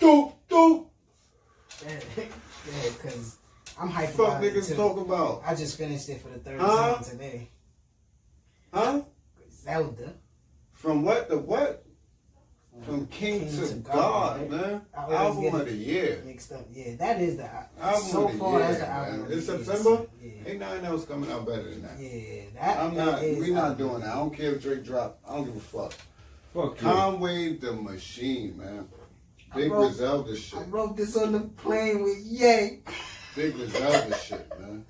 Doop, doop. Yeah, because I'm hyped Fuck about it niggas too. talking about. I just finished it for the third time today. Huh? Zelda. From what to what? From King to God, man. Album of the year. Mixed up. Yeah, that is the album so of the far year, that's the album. man. It's September. Yeah. Ain't nothing else coming out better than that. Yeah, We not doing that. I don't care if Drake drop. I don't give a fuck. Fuck Conway the Machine, man. Big Griselda shit. I wrote this on the plane with Ye. Big Griselda shit, man.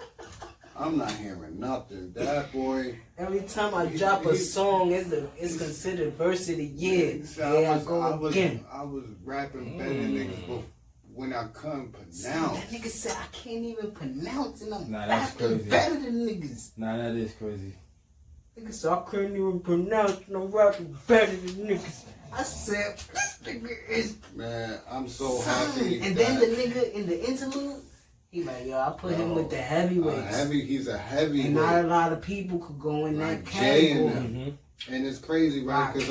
I'm not hearing nothing. That boy. Every time I drop a song, it's considered verse of the year. I was rapping better than niggas, but when I couldn't pronounce. That nigga said I can't even pronounce, and I'm rapping better than niggas. Nah, that is crazy. Nigga said I couldn't even pronounce, and I'm rapping better than niggas. I said, this nigga is. Man, I'm so happy. And then the nigga in the interlude, he like, yo, I put him with the heavyweights. He's a heavyweight. And not a lot of people could go in that category. And it's crazy, right? Because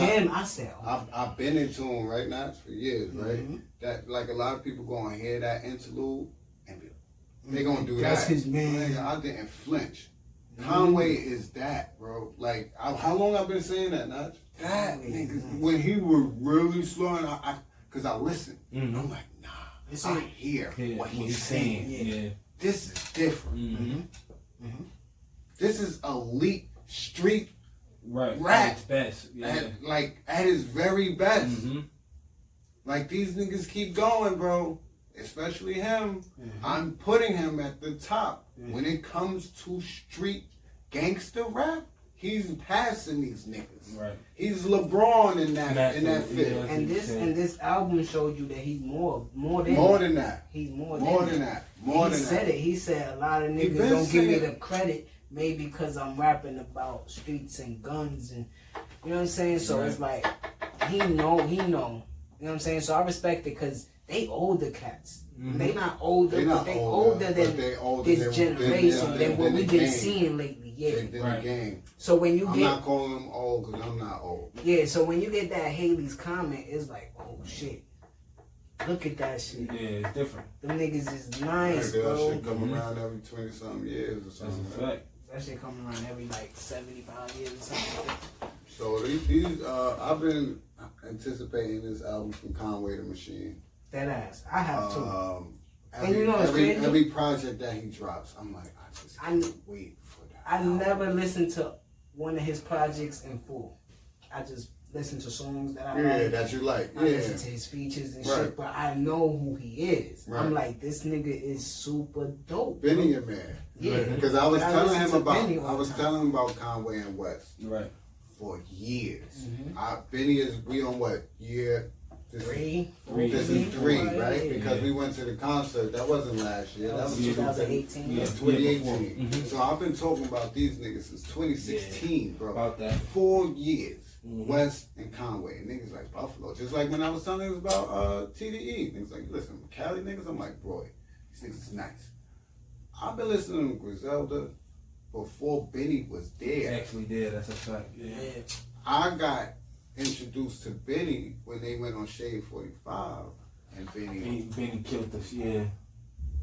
I've been into him right now for years, right? That like a lot of people gonna hear that interlude and they gonna do That's that. His man. I didn't flinch. Conway is that, bro. Like how long I've been saying that, Notch? That nigga, when he was really slowing, cause I listened. I'm like, nah, I hear what he's saying. Yeah. This is different. This is elite street rap. At its best. Yeah. At his very best. Like these niggas keep going, bro. Especially him. I'm putting him at the top. When it comes to street gangster rap, he's passing these niggas. Right. He's LeBron in that field. And this album showed you that he's more than that. He's more than that. He said it. He said a lot of niggas don't give me the credit, maybe because I'm rapping about streets and guns and you know what I'm saying. So it's like he know. You know what I'm saying. So I respect it because they older cats. They not older, but they older than this generation than what we've been seeing lately. Yeah. The game. So when you I'm not calling them old because I'm not old. Yeah, so when you get that Haley's comment, it's like, oh shit. Look at that shit. Yeah, it's different. Them niggas is nice, bro. That shit come around every 20-something years or something. That's a fact. That shit come around every like 75 years or something. So these I've been anticipating this album from Conway the Machine. That ass. I have too. And you know it's crazy? Every project that he drops, I'm like, I just can't wait for that. I never listened to one of his projects in full. I just listen to songs that I like. Yeah, that you like. I listen to his features and shit, but I know who he is. Right. I'm like, this nigga is super dope. Benny a man. Yeah. Because I was telling him about Conway and West. Right. For years. We on what? Year? Three. This is three, right? Yeah. Because we went to the concert. That wasn't last year. That was 2018. Yeah, 2018. So I've been talking about these niggas since 2016, bro. About that. 4 years. West and Conway. And niggas like Buffalo. Just like when I was telling niggas about TDE. Niggas like, listen, Cali niggas, I'm like, bro, these niggas is nice. I've been listening to Griselda before Benny was there. Actually did, that's a fact. Yeah. I got introduced to Benny when they went on Shade 45 and Benny killed us, yeah.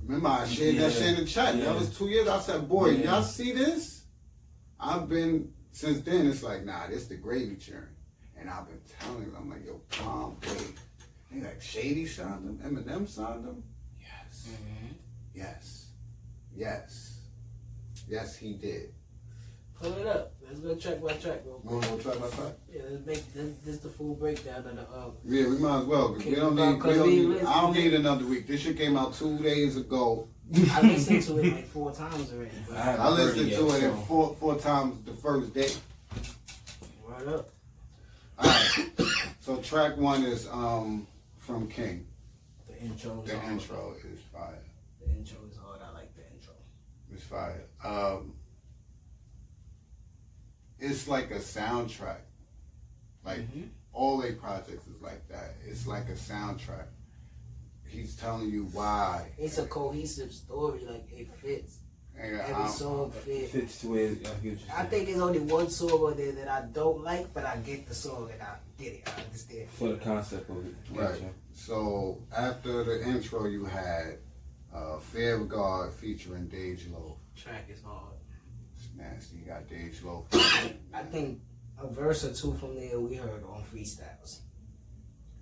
Remember I shared that shit in the chat. That was 2 years. I said, boy, y'all see this? I've been since then it's like, nah, this the gravy churn. And I've been telling them, I'm like, yo, calm, wait. They like Shady signed them, Eminem signed them? Yes. Yes, he did. Pull it up. Let's go track by track, bro. Want to go track by track? Yeah, let's make this the full breakdown of the Yeah, we might as well. Cause we don't need I don't need another week. This shit came out 2 days ago. I listened to it like 4 times already. I listened to it four times the first day. Right up. Alright. So track 1 is from King. The intro is fire. The intro is hard. I like the intro. It's fire. It's like a soundtrack. Like all their projects is like that. It's like a soundtrack. He's telling you why. It's a cohesive story. Like it fits. Every song fits to it. I think there's only one song on there that I don't like, but I get the song and I get it. I understand. For the concept of it. Right. So after the intro, you had Fear of God featuring Dej Loaf. Track is hard. It's nasty. You got Dej Loaf. I think a verse or two from there we heard on freestyles.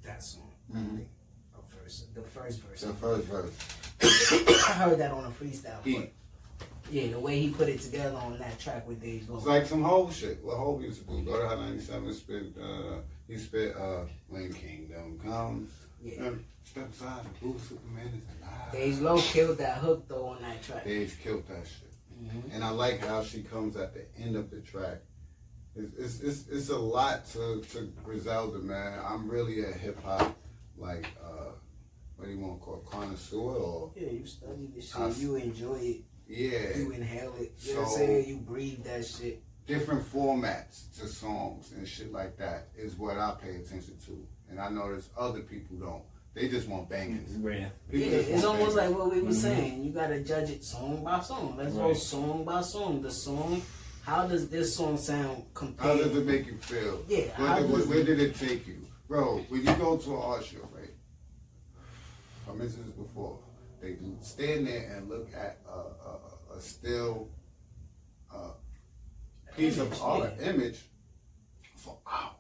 That song. Mm-hmm. I think a verse, the first verse. The first verse. I heard that on a freestyle. But yeah, the way he put it together on that track with Dej Loaf. It's like some whole shit. What Hov used to do. Go to Hot 97, he spit, when Kingdom Comes. Yeah. Step aside, the blue Superman is alive. Dej Loaf killed that hook though on that track. Dej killed that shit. Mm-hmm. And I like how she comes at the end of the track. It's a lot to Griselda, man. I'm really a hip hop, like, what do you want to call it, connoisseur? Or Yeah, you study the shit, you enjoy it, yeah, you inhale it, you know what I'm saying? You breathe that shit. Different formats to songs and shit like that is what I pay attention to. And I know there's other people don't. They just want bangers. Yeah, it's almost like what we were saying. You gotta judge it song by song. Let's go song by song. The song, how does this song sound compared? How does it make you feel? Yeah. Where did it take you? Bro, when you go to an art show, right? I mentioned this before. They stand there and look at a still piece of art, image, for hours.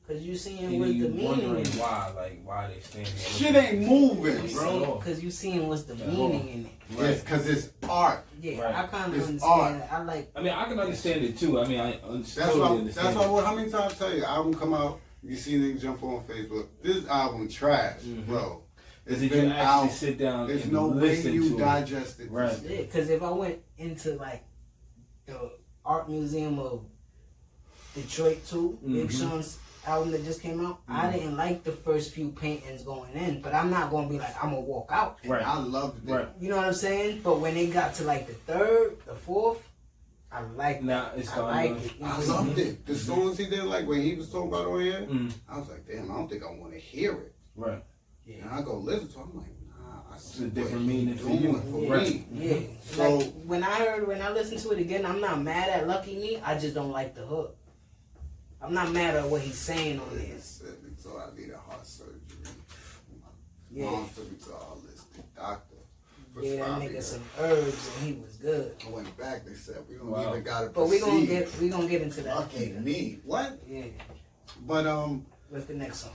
Cause you seeing what's the meaning in it. Why they stand there. Shit ain't moving, bro. Cause you seeing what's the meaning in it. Yes, cause it's art. Yeah, right. I kind of It's understand art. that. I like. I mean, I can understand it too. I mean, I That's why. How many times I tell you, album come out, you see niggas jump on Facebook. This album trash, bro. It's Did been you actually out. sit down There's and no way listen you to digest it. Right. Yeah, cause if I went into like the art museum of Detroit too, Big Sean's album that just came out, I didn't like the first few paintings going in, but I'm not gonna be like, I'm gonna walk out. Right. I loved it. Right. You know what I'm saying? But when they got to like the third, the fourth, I liked now it. it's I like it. I loved it. The songs he did, like when he was talking about on here, I was like, damn, I don't think I want to hear it. Right. Yeah. And I go listen to it, I'm like, nah, I see a different what meaning for you. for Yeah. me. Yeah. So like, when I listened to it again, I'm not mad at Lucky Me. I just don't like the hook. I'm not mad at what he's saying on this. So I need a heart surgery. Yeah. Mom took me to a holistic doctor. Yeah, that prescribed nigga me some herbs and he was good. I went back. They said we don't even gotta. But we gonna get into that. Lucky me. What? Yeah. But What's the next song?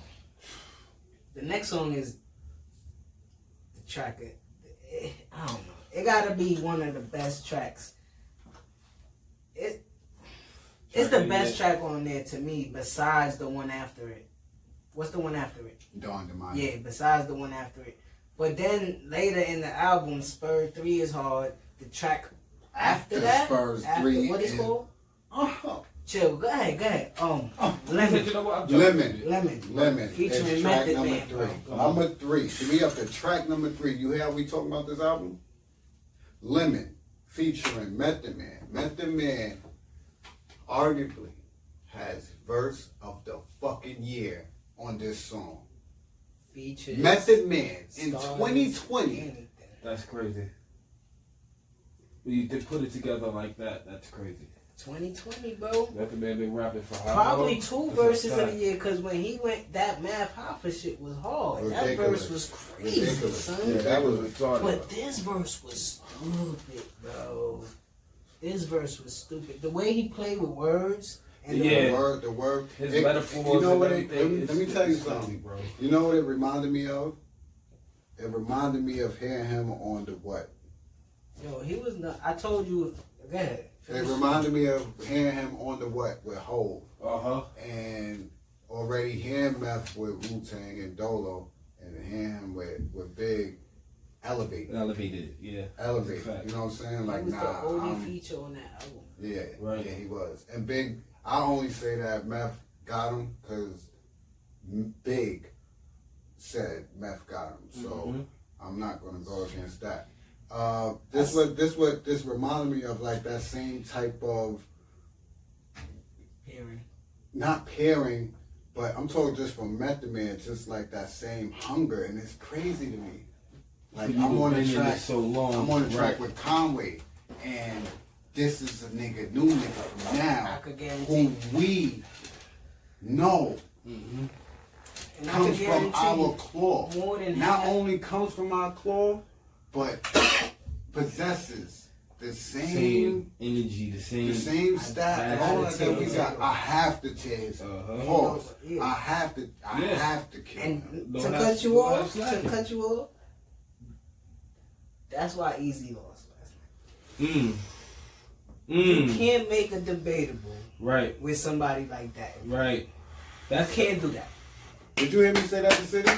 The next song is the track. I don't know. It gotta be one of the best tracks. It's the best track on there to me, besides the one after it. What's the one after it? Dawn Demonic. Yeah, besides the one after it. But then later in the album, Spur 3 is hard. The track after that, Spurs 3 what is it called? Oh. Chill. Go ahead. Lemon. Lemon. Featuring It's track Method number Man. 3. Number 3. To me, up to track number 3. You hear how we talking about this album? Lemon, featuring Method Man. Method Man, arguably, has verse of the fucking year on this song. Features. Method Man in Stars, 2020. anything. That's crazy. You did put it together like that. That's crazy. 2020, bro. Method Man been rapping for how Probably long? two That's verses a of the year, because when he went, that Math Hoffa shit was hard. That Ridiculous. verse was crazy, Ridiculous. son. Yeah, that was retarded. But this verse was stupid, bro. This verse was stupid. The way he played with words and Yeah. The word. His It- metaphors you know and what everything. let me tell you it's something. crazy, bro. You know what it reminded me of? It reminded me of hearing him on the what? yo, he was not. I told you. Go ahead. It reminded me of hearing him on the what with Hov, and already hearing Meth with Wu-Tang and Dolo, and hearing him with Big Elevated. Elevated, yeah. Elevated. Fact. You know what I'm saying? He Like was the OG nah. feature on that album. Yeah, Right. yeah, he was. And Big, I only say that Meth got him because Big said Meth got him. So I'm not gonna go against that. This reminded me of, like, that same type of Hearing. not pairing, but I'm talking just from Method Man, just like that same hunger, and it's crazy to me. Like I'm on the track. So long. I'm on the track with Conway, and this is a new nigga from now who we know comes from our claw. Not only comes from our claw, but possesses the same energy, the same stat, and all that we got. I have to tear his pause. I have to kill him. And to cut you off, that's why Easy lost last night. You can't make a debatable with somebody like that. Right. You can't do that. Did you hear me say that to City?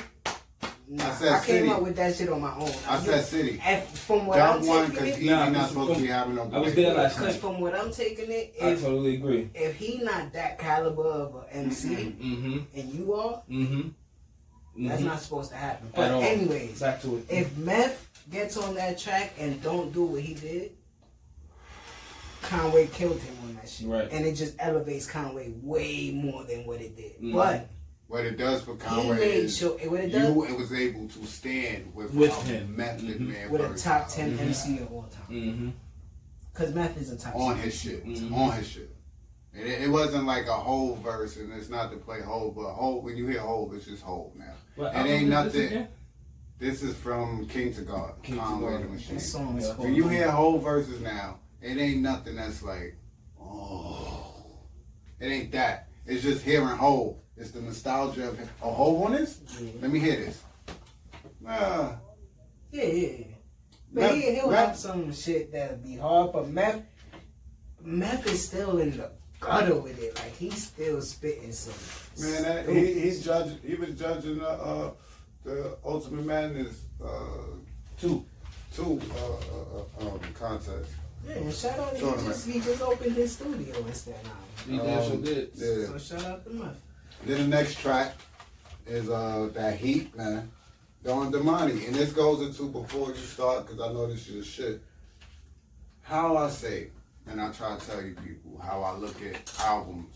Nah, I came up with that shit on my own. I said City. From what I'm taking it, he's not supposed to be having no. I was there last night. Because from what I'm taking it, I totally agree. If he not that caliber of an MC, and you are, that's not supposed to happen. But anyways, back to it. If Meth gets on that track and don't do what he did, Conway killed him on that shit, and it just elevates Conway way more than what it did. But what it does for Conway is you was able to stand with him, Method Man, with a top 10 MC of all time. Because Meth is a top 10 on his shit, on his shit. It wasn't like a whole verse, and it's not to play whole, but whole. When you hear whole, it's just whole now. It ain't nothing. This is from King to God, Conway the Machine. When you hear whole verses now, it ain't nothing that's like, oh, it ain't that. It's just hearing whole. It's the nostalgia of a whole on this. Let me hear this. Yeah. But he'll have some shit that'll be hard. But Meth is still in the gutter with it. Like he's still spitting some. Man, he's judging. He was judging the Ultimate Madness 2 contest. Yeah, and shout out he just opened his studio in Staten Island. He did. Yeah. So shout out to Meth. Then the next track is that Heat, man. Don Damani. And this goes into before you start, because I know this is shit. How I say, and I try to tell you people, how I look at albums,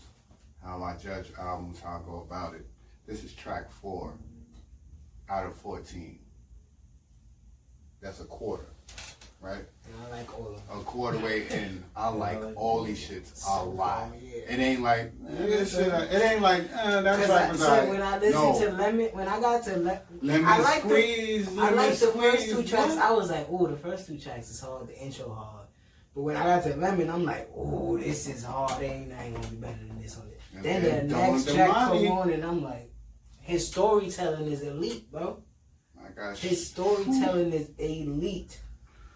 how I judge albums, how I go about it. This is track 4 out of 14. That's a quarter, right? And I like all of them. A quarter way in, I like all these shits a lot. It ain't like, it ain't like, that track was alright. When I listened to Lemon, when I got to Lemon I like Squeeze, the first 2 tracks. I was like, oh, the first 2 tracks is hard, the intro hard. But when I got to Lemon, I'm like, oh, this is hard. Ain't gonna be better than this on it. Then the next track come on, and I'm like, his storytelling is elite, bro. His storytelling is elite.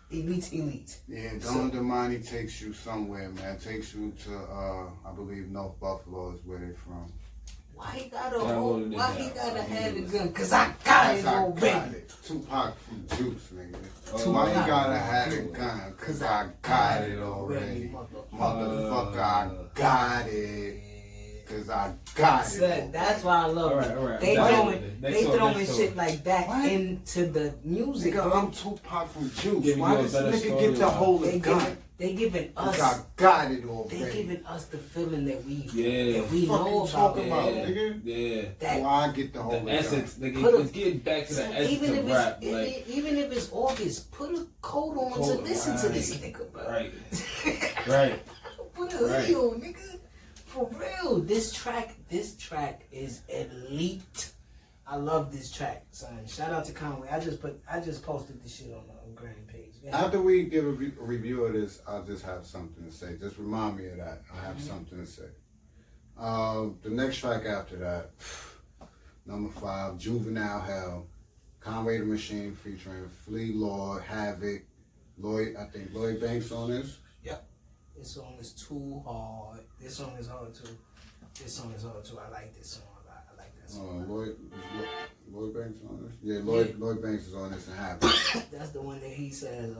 Elite. Yeah, Don Damani takes you somewhere, man. Takes you to, I believe North Buffalo is where they from. Why he gotta have the gun? Cause I got it already. Tupac from Juice, nigga. Why he gotta have the gun? Cause I got it already. Motherfucker, I got it. Cause I got it. That's why I love it. They throwing shit like that into the music. Nigga, I'm Tupac from Juice. Why does this nigga get to hold a gun? They giving us. I got it already. They giving us the feeling that we know about. Nigga. Yeah. Why I get the whole essence. It's getting back to the essence of rap. Even if it's August, put a coat on to listen to this nigga, bro. Right. Put a hoodie on, nigga. For real, this track is elite. I love this track, son. Shout out to Conway. I just posted this shit on the Grand page. Yeah. After we give a review of this, I'll just have something to say. Just remind me of that. I have something to say. The next track after that, number 5, Juvenile Hell, Conway the Machine featuring Flea Lord, Havoc, I think Lloyd Banks on this. Yep. This song is too hard. This song is hard too. I like this song a lot. I like that song. Lloyd Banks on this? Yeah, Lloyd Banks is on this and Havoc. That's the one that he says.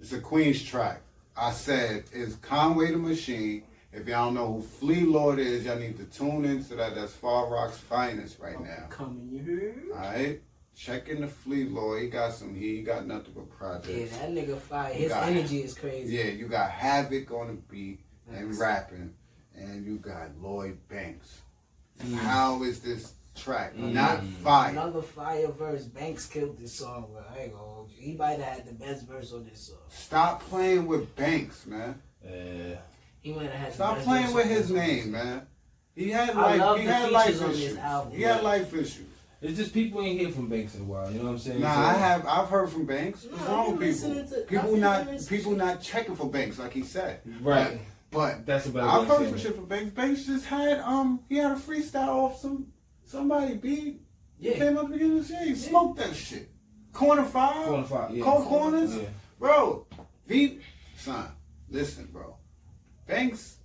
It's a Queen's track. I said, it's Conway the Machine. If y'all don't know who Flea Lord is, y'all need to tune into that. That's Far Rock's finest right now. Coming here. Alright? Check in the Flea Lord. He got some heat. He got nothing but projects. Yeah, that nigga fire. His energy is crazy. Yeah, you got Havoc on the beat and rapping. And you got Lloyd Banks. How is this track, not fire. Another fire verse. Banks killed this song, bro. I ain't gonna hold you. He might have had the best verse on this song. Stop playing with Banks, man. He might have had. Stop playing with his name, man. He had life. He had life issues. He had life issues. It's just people ain't hear from Banks in a while. You know what I'm saying? Nah, I've heard from Banks. What's wrong with people? People not checking for Banks like he said. Right. But that's about. I've heard some shit from Banks. Banks just had he had a freestyle off somebody beat. Yeah. He came up beginning of the shit. He smoked that shit. Corner 5. Yeah. Cold corners. Yeah. Bro, son, listen, bro. Banks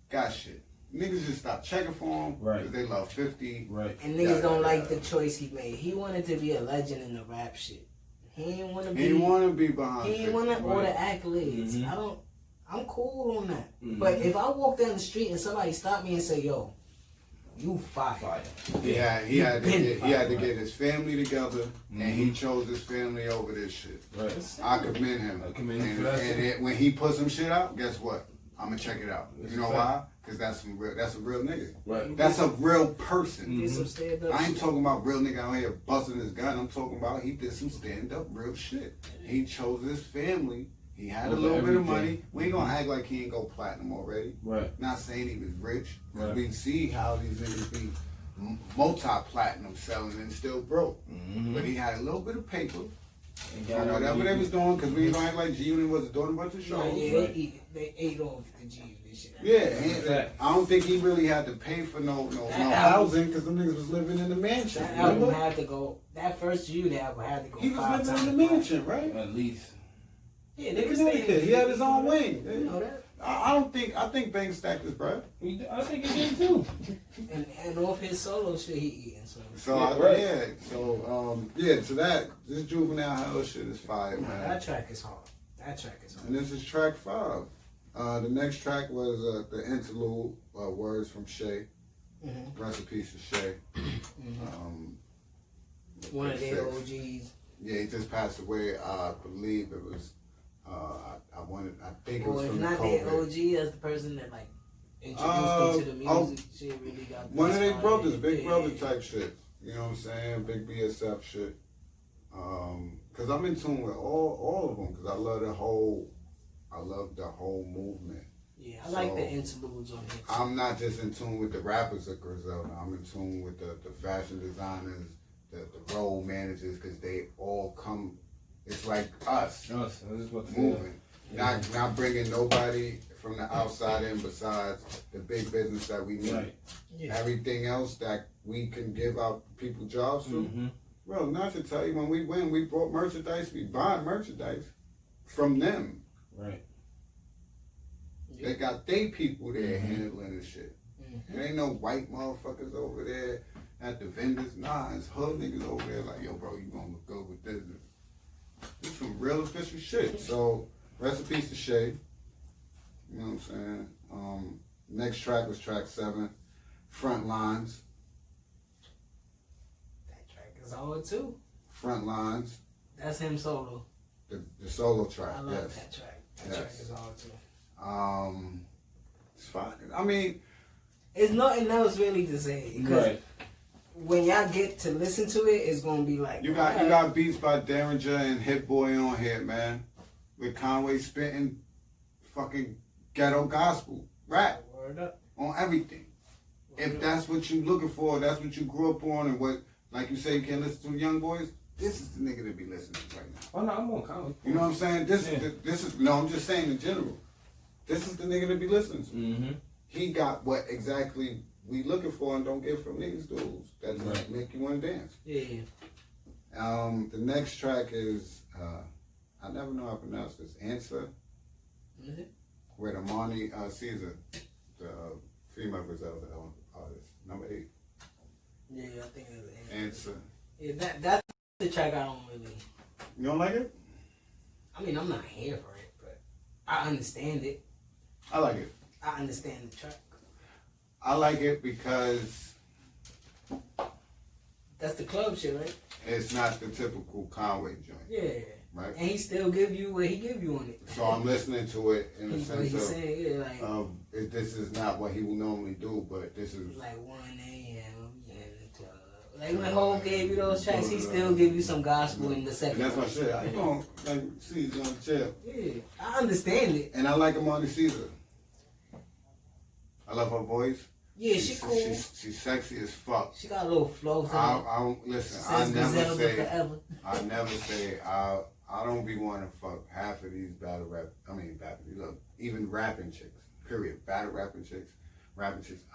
got shit. Niggas just stop checking for him because they love 50. Right. And niggas don't like the choice he made. He wanted to be a legend in the rap shit. He didn't want to be. He didn't want to be behind. He didn't want all the accolades. Mm-hmm. I'm cool on that. Mm-hmm. But if I walk down the street and somebody stop me and say, "Yo, you fire." Yeah, he had to get his family together, and he chose his family over this shit. Right. I commend him. And when he put some shit out, guess what? I'm gonna check it out. You know why? Because that's a real nigga. Right. That's a real person. Mm-hmm. I ain't talking about real nigga out here busting his gun. I'm talking about he did some stand up real shit. He chose his family. He had a little bit of money. We ain't gonna act like he ain't go platinum already. Right. Not saying he was rich. Right. We see how these niggas be multi-platinum selling and still broke. Mm-hmm. But he had a little bit of paper. And whatever they was doing, because we ain't gonna act like G-Unit wasn't doing a bunch of shows. Yeah, they ate off the G-Unit shit. Yeah, I don't think he really had to pay for no housing because them niggas was living in the mansion. That album had to go. That first G-Unit album had to go. He was living in the mansion, right? At least. Yeah, niggas. He had his own wing. You know that? I think Banks stacked his bread. I think he did too. and off his solo shit he eating. So this Juvenile Hell shit is fire, man. That track is hard. And this is track 5. The next track was the interlude, Words from Shay. Mm-hmm. Rest in peace to Shay. Mm-hmm. One of their OGs. Yeah, he just passed away. I believe it was. I think it was from the COVID. If not their OG, that's the person that like introduced them to the music. Shit really got one of their brothers, big brother type shit. You know what I'm saying? Big BSF shit. Cause I'm in tune with all of them. Cause I love the whole movement. Yeah, I like the interludes on it. I'm not just in tune with the rappers of Griselda. I'm in tune with the fashion designers, the road managers, cause they all come. It's like us moving, not bringing nobody from the outside in besides the big business that we need. Right. Yeah. Everything else that we can give out people jobs from. Mm-hmm. Well, not to tell you, when we win, we brought merchandise, we buy merchandise from them. Right. Yeah. They got they people there handling this shit. Mm-hmm. There ain't no white motherfuckers over there at the vendors. Nah, it's hood niggas over there like, yo, bro, you gonna look good with this. It's some real official shit. So, rest in peace to Shay. You know what I'm saying? Next track was track 7, Front Lines. That track is hard too. Front Lines. That's him solo. The solo track. I love that track. That track is hard too. It's fine. I mean, it's nothing else really to say. Right. When y'all get to listen to it, it's gonna be like you got beats by Derringer and Hit Boy on here, man. With Conway spitting fucking ghetto gospel rap on everything. If that's what you looking for, that's what you grew up on, and what, like you say, you can't listen to young boys. This is the nigga to be listening to right now. Oh no, I'm on Conway. You know what I'm saying? This is no. I'm just saying in general. This is the nigga to be listening to. Mm-hmm. He got what exactly we looking for and don't get from niggas dudes that just make you want to dance. Yeah. The next track is I never know how to pronounce this. Answer. Mm-hmm. With Amani Caesar, the female Griselda artist, number 8. Yeah, I think it's Answer. Yeah, that's the track I don't really. You don't like it? I mean, I'm not here for it, but I understand it. I like it. I understand the track. I like it because that's the club shit, right? It's not the typical Conway joint. Yeah. Right. And he still give you what he give you on it. So I'm listening to it in the sense of saying, yeah, like, this is not what he will normally do, but this is like 1 a.m. in the club. Like when Hov gave you those tracks, he still give you some gospel in the second. And that's my shit. I ain't gonna like Caesar on the chill. Yeah, I understand it. And I like him on the Caesar. I love her voice. Yeah, she cool. She's sexy as fuck. She got a little flow. I listen. I never say. I don't be wanting to fuck half of these battle rap. I mean, look, even rapping chicks. Period. Battle rapping chicks.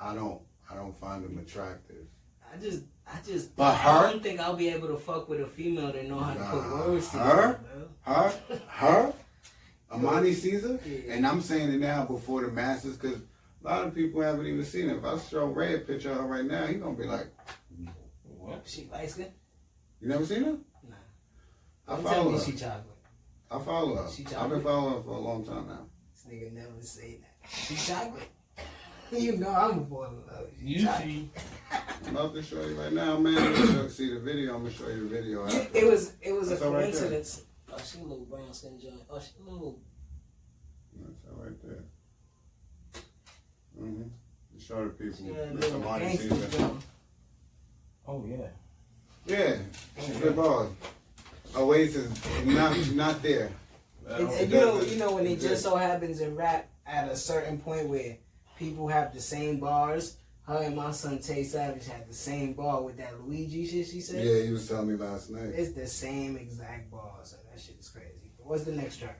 I don't find them attractive. I just. But I don't think I'll be able to fuck with a female that know how to put words together. Her. Amani Caesar. Yeah. And I'm saying it now before the masses because a lot of people haven't even seen it. If I show Ray a picture of her right now, he gonna be like, what? She light skin? You never seen her? Nah. I follow her. She chocolate. I follow her. I've been following her for a long time now. This nigga never say that. She chocolate. You know I'm a boy with love. You see. I'm about to show you right now, man. I'm gonna see the video. I'm gonna show you the video. It was That's a all right coincidence. Oh, she a little brown skin joint. Oh, she a little. That's all right there. Show the people. She got a Miss little Amani gangster Caesar. joint. Oh yeah. Yeah, she's good balls. Oasis is not there. And you know when it just so happens in rap at a certain point where people have the same bars. Her and my son Tay Savage had the same bar with that Luigi shit she said. Yeah, he was telling me last night. It's the same exact bar, so that shit is crazy. But what's the next track?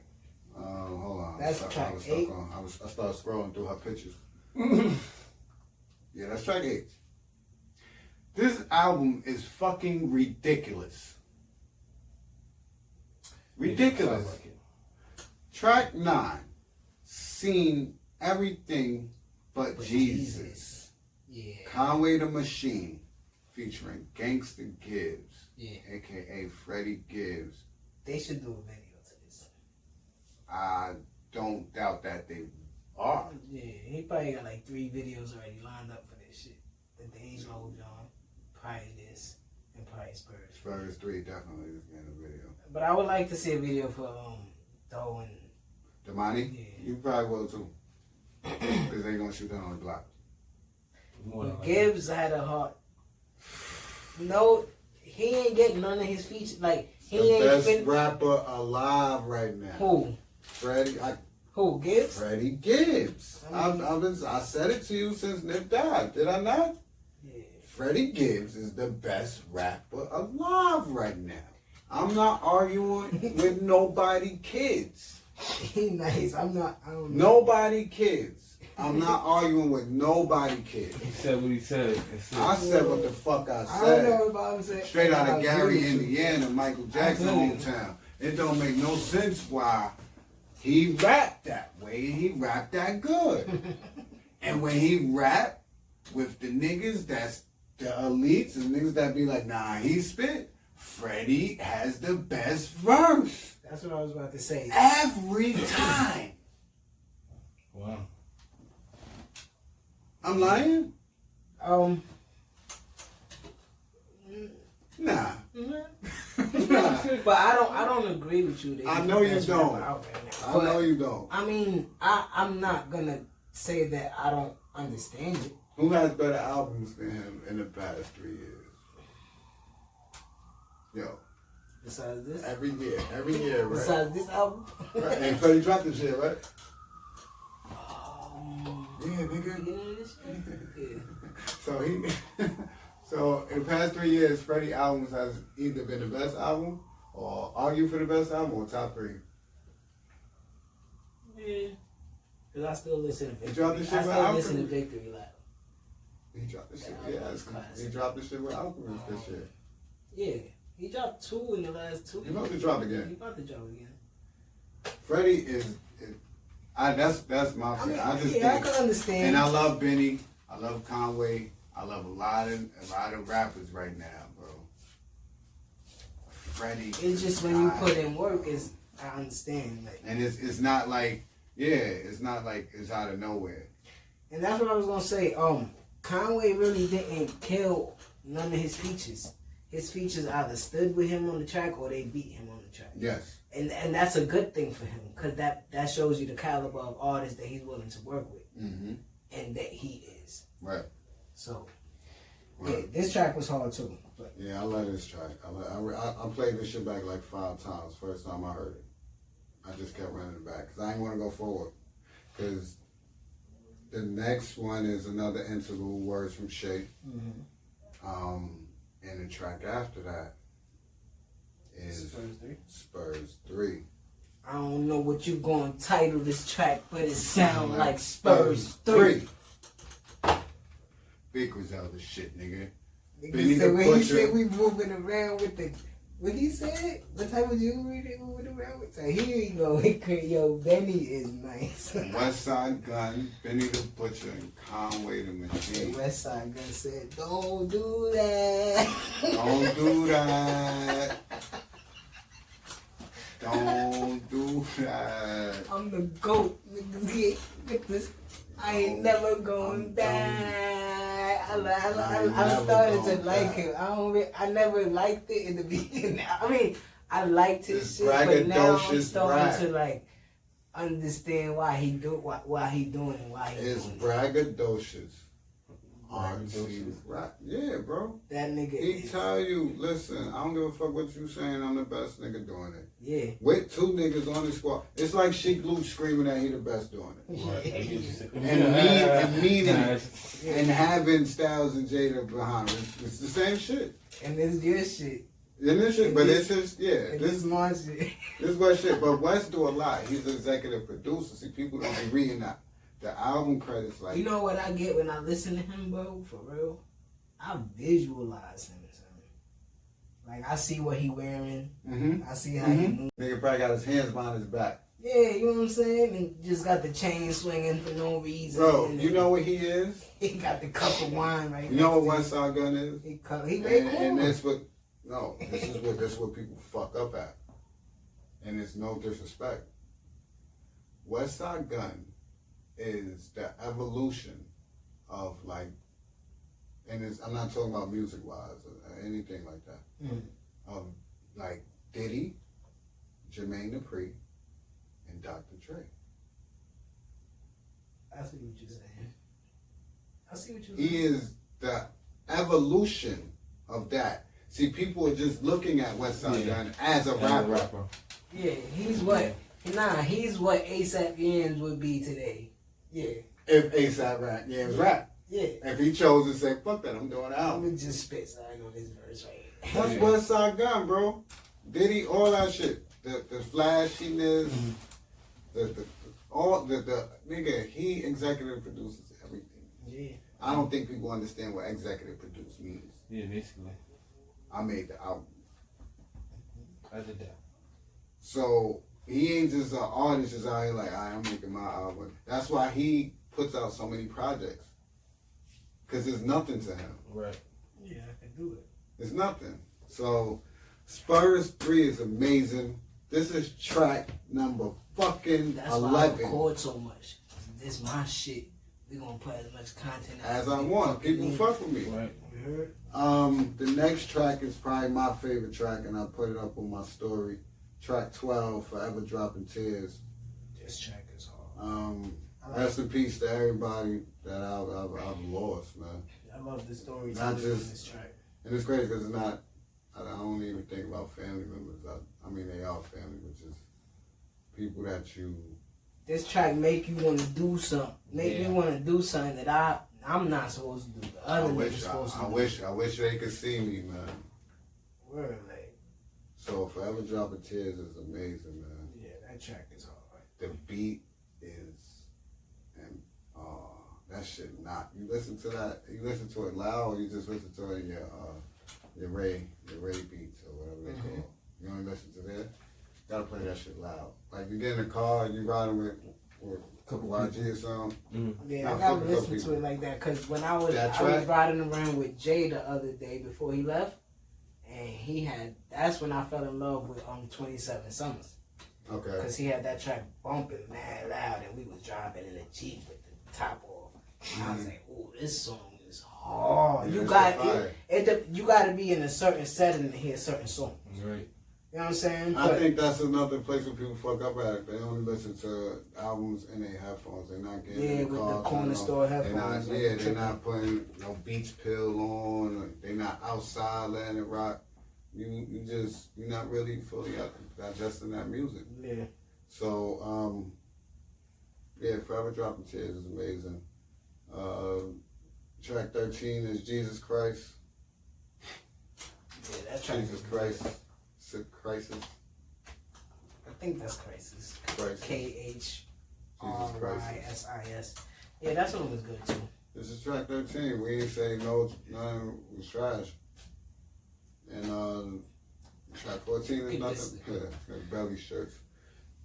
Hold on. That's track 8. I started scrolling through her pictures. Yeah, that's track 8. This album is fucking ridiculous. Ridiculous. Track 9, Seen Everything But Jesus. Yeah. Conway the Machine, featuring Gangsta Gibbs, Yeah. aka Freddie Gibbs. They should do a video to this. I don't doubt that they are. Yeah, he probably got like 3 videos already lined up for this shit. The Days Low John, probably this, and probably Spurs. Spurs 3 definitely is getting a video. But I would like to see a video for Doe and Damani? Yeah. You probably will too. Because they gonna shoot that on the block. But Gibbs had a heart. No, he ain't getting none of his features. Like he the ain't best rapper alive right now. Who? Freddie. Who? Gibbs? Freddie Gibbs. I mean, I said it to you since Nip died. Did I not? Yeah. Freddie Gibbs is the best rapper alive right now. I'm not arguing with nobody kids. He nice. I don't know. Nobody kids. I'm not arguing with nobody kids. He said what he said. I said what the fuck I I said. don't know if I was saying. Straight out of Gary, Indiana, Michael Jackson hometown. It don't make no sense why he rapped that way. He rapped that good. And when he rapped with the niggas that's the elites and niggas that be like, nah, he spit, Freddie has the best verse. That's what I was about to say. Every time. Wow. I'm lying? Nah. But I don't agree with you. I know you don't. I know you don't. I mean, I'm not gonna say that I don't understand it. Who has better albums than him in the past 3 years? Yo. Besides this? Every year, right? Besides this album? Right. And Freddie dropped this shit, right? Yeah, nigga. Yeah. So in the past 3 years, Freddie albums has either been the best album or argue for the best album or top 3. Yeah. Cause I still listen to Victory. He dropped this shit I with still Alchemist. listen to Victory loud. He dropped this shit. Yeah, Yeah, it's classic. he dropped this shit with Alchemist this year. Yeah. He dropped 2 in the last 2 He about to drop again. He about to drop again. Freddie is that's my favorite. I just I think, can understand. and I love Benny. I love Conway. I love a lot of rappers right now, bro. Freddie. It's just when you put in work, I understand. Like, and it's not like it's not like it's out of nowhere. And that's what I was gonna say. Conway really didn't kill none of his features. His features either stood with him on the track or they beat him on the track. Yes. And that's a good thing for him because that shows you the caliber of artist that he's willing to work with, and that he is. Right. So, yeah, this track was hard too. But Yeah, I love this track. I played this shit back like 5 times. First time I heard it, I just kept running it back because I didn't want to go forward. Because the next one is another interlude, Words from Shay. And the track after that is Spurs 3. I don't know what you gonna title this track, but it sounds like Spurs 3. Big Griselda shit, nigga. He said we moving around with the. What he said? What type of jewelry they moving around with? So here you go. Yo, Benny is nice. West Side Gun, Benny the Butcher, and Conway the Machine. West Side Gun said, "Don't do that. Don't do that. Don't do that. I'm the GOAT. Niggas get this. I ain't never going back." I started to like him. I never liked it in the beginning. I mean, I liked his shit, but now I'm starting to like understand why he doing and why he it's doing it. braggadocious. Right? Yeah, bro. That nigga. He tell you, listen, I don't give a fuck what you saying. I'm the best nigga doing it. Yeah. With 2 niggas on the squad, it's like Sheik Luke screaming that he the best doing it. and meaning it. And having Styles and Jada behind him. It's the same shit. And it's your shit. And this shit, but it's his, yeah. This is my shit. This is what shit. But West do a lot. He's an executive producer. See, people don't be reading that. The album credits, like, you know what I get when I listen to him, bro? For real, I visualize him. Like I see what he wearing. I see how he moves. Nigga probably got his hands behind his back. Yeah, you know what I'm saying? And just got the chain swinging for no reason. Bro, you know what he is? He got the cup of wine right. You know what West Side Gun is? He made cool. And that's what. No, this is what people fuck up at, and it's no disrespect. West Side Gun is the evolution of like, and I'm not talking about music wise or anything like that. Of like Diddy, Jermaine Dupri, and Dr. Dre. I see what you're saying. He is the evolution of that. See, people are just looking at West Side Gun as a rapper. Yeah, he's what A$AP Yams would be today. Yeah. If A$AP Yams rap. Yeah. If he chose to say, fuck that, I'm doing an album. I'm just spit so I know this verse right. That's West Side Gun, bro. Diddy, all that shit. The flashiness, the nigga, he executive produces everything. Yeah. I don't think people understand what executive produce means. Yeah, basically. I made the album. I did that. So he ain't just an artist just out here like, I'm making my album. That's why he puts out so many projects. Because it's nothing to him. Right. Yeah, I can do it. It's nothing. So Spurs 3 is amazing. This is track number fucking 11. That's why I record so much. This my shit. We gonna put as much content as I want. People fuck with me. Right. You heard? The next track is probably my favorite track, and I put it up on my story. Track 12, Forever Dropping Tears. This track is hard. Rest in peace to everybody that I've lost, man. I love the story. Not just in this track. And it's crazy because it's not. I don't even think about family members. I mean, they are family, but just people that you. This track make you want to do something. Make me want to do something that I'm not supposed to do. The other niggas supposed to do. I wish they could see me, man. Word, like. So Forever Dropping Tears is amazing, man. Yeah, that track is hard. The beat is, and that shit not. You listen to that. You listen to it loud, or you just listen to it in your Ray beats or whatever they call it. You only listen to that. Gotta play that shit loud. Like you get in the car and you riding with a couple YG or something. Yeah, I gotta listen to it like that because when I was riding around with Jay the other day before he left, and that's when I fell in love with 27 Summers. Okay. Because he had that track bumping mad loud and we was driving in a Jeep with the top off. And I was like, ooh, this song is hard. You got to be in a certain setting to hear certain songs. Right. You know what I'm saying? I think that's another place where people fuck up at. They only listen to albums in their headphones. They're not getting in the with car, the corner store headphones. They're not putting no Beats pill on. Or they're not outside letting it rock. You're not really fully digesting that music. Yeah. So, Forever Dropping Tears is amazing. Track 13 is Jesus Christ. Yeah, that track Jesus Christ. Crisis. I think that's Crisis. Crisis. KHRYSIS. Yeah, that song was good too. This is track 13. We ain't say no, none was trash. And track 14 is nothing. Yeah, belly shirts.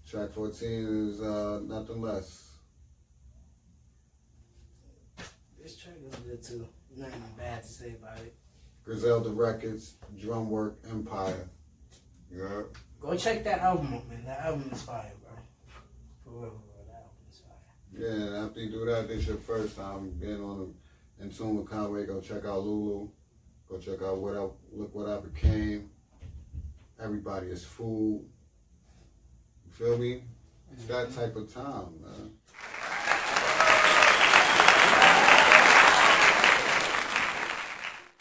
Track 14 is Nothing Less. This track is good too. Nothing bad to say about it. Griselda Records, Drum Work Empire. Yeah. Go check that album out, man. That album is fire, bro. For real, that album is fire. Yeah, and after you do that, this your first time being on In Tune with Conway. Go check out Lulu. Go check out Look What I Became. Everybody is Food. You feel me? It's that type of time, man.